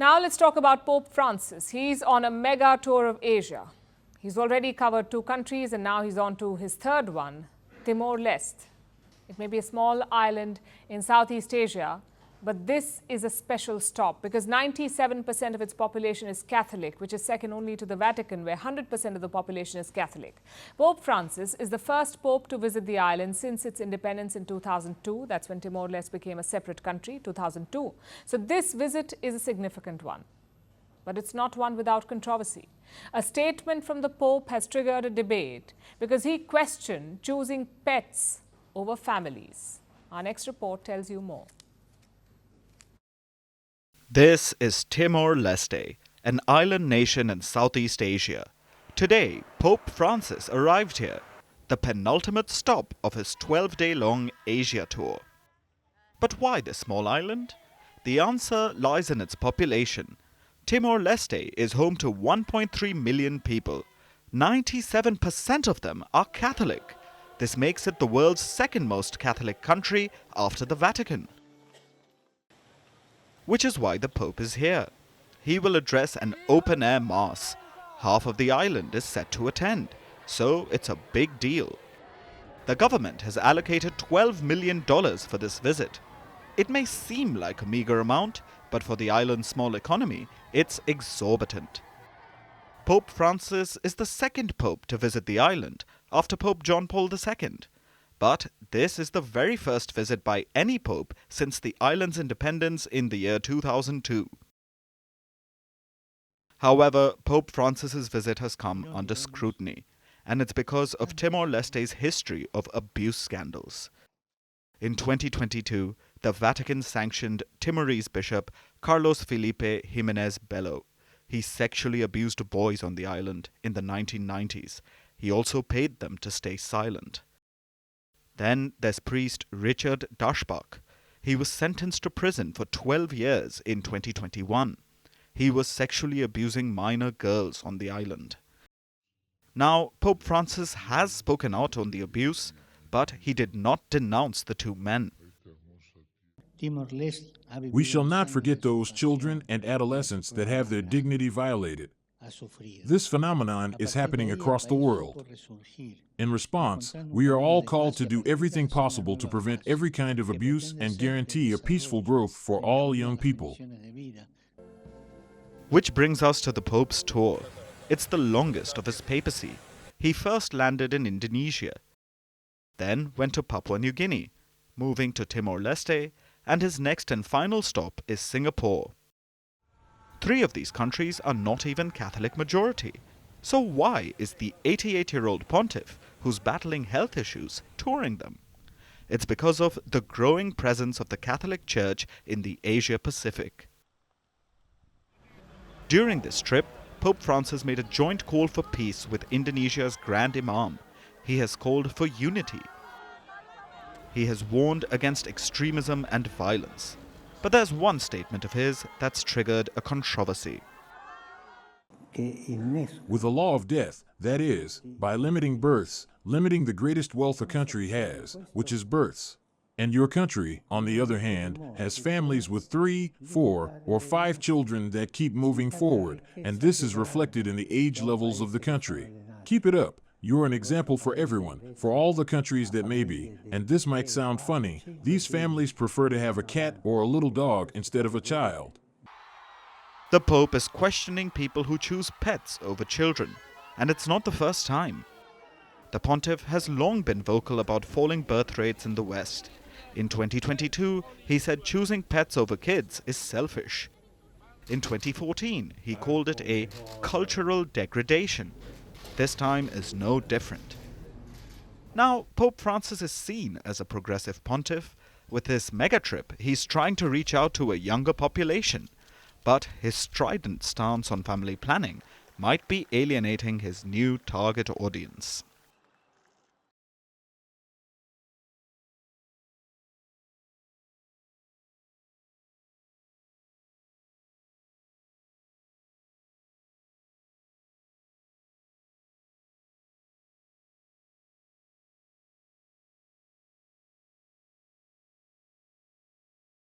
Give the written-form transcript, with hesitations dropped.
Now let's talk about Pope Francis. He's on a mega tour of Asia. He's already covered 2 countries and now he's on to his third one, Timor-Leste. It may be a small island in Southeast Asia, but this is a special stop because 97% of its population is Catholic, which is second only to the Vatican, where 100% of the population is Catholic. Pope Francis is the first pope to visit the island since its independence in 2002. That's when Timor-Leste became a separate country, 2002. So this visit is a significant one. But it's not one without controversy. A statement from the Pope has triggered a debate because he questioned choosing pets over families. Our next report tells you more. This is Timor-Leste, an island nation in Southeast Asia. Today, Pope Francis arrived here, the penultimate stop of his 12-day-long Asia tour. But why this small island? The answer lies in its population. Timor-Leste is home to 1.3 million people. 97% of them are Catholic. This makes it the world's second most Catholic country after the Vatican. Which is why the Pope is here. He will address an open-air mass. Half of the island is set to attend, so it's a big deal. The government has allocated $12 million for this visit. It may seem like a meager amount, but for the island's small economy, it's exorbitant. Pope Francis is the second pope to visit the island after Pope John Paul II. But this is the very first visit by any pope since the island's independence in the year 2002. However, Pope Francis's visit has come under scrutiny, and it's because of Timor-Leste's history of abuse scandals. In 2022, the Vatican sanctioned Timorese bishop Carlos Felipe Jimenez Bello. He sexually abused boys on the island in the 1990s. He also paid them to stay silent. Then there's priest Richard Dashbach. He was sentenced to prison for 12 years in 2021. He was sexually abusing minor girls on the island. Now, Pope Francis has spoken out on the abuse, but he did not denounce the 2 men. We shall not forget those children and adolescents that have their dignity violated. This phenomenon is happening across the world. In response, we are all called to do everything possible to prevent every kind of abuse and guarantee a peaceful growth for all young people. Which brings us to the Pope's tour. It's the longest of his papacy. He first landed in Indonesia, then went to Papua New Guinea, moving to Timor-Leste, and his next and final stop is Singapore. 3 of these countries are not even Catholic majority. So why is the 88-year-old pontiff, who's battling health issues, touring them? It's because of the growing presence of the Catholic Church in the Asia-Pacific. During this trip, Pope Francis made a joint call for peace with Indonesia's Grand Imam. He has called for unity. He has warned against extremism and violence. But there's one statement of his that's triggered a controversy. With the law of death, that is, by limiting births, limiting the greatest wealth a country has, which is births. And your country, on the other hand, has families with 3, 4, or 5 children that keep moving forward, and this is reflected in the age levels of the country. Keep it up. You're an example for everyone, for all the countries that may be, and this might sound funny, these families prefer to have a cat or a little dog instead of a child. The Pope is questioning people who choose pets over children, and it's not the first time. The pontiff has long been vocal about falling birth rates in the West. In 2022, he said choosing pets over kids is selfish. In 2014, he called it a cultural degradation. This time is no different. Now, Pope Francis is seen as a progressive pontiff. With this megatrip, he's trying to reach out to a younger population. But his strident stance on family planning might be alienating his new target audience.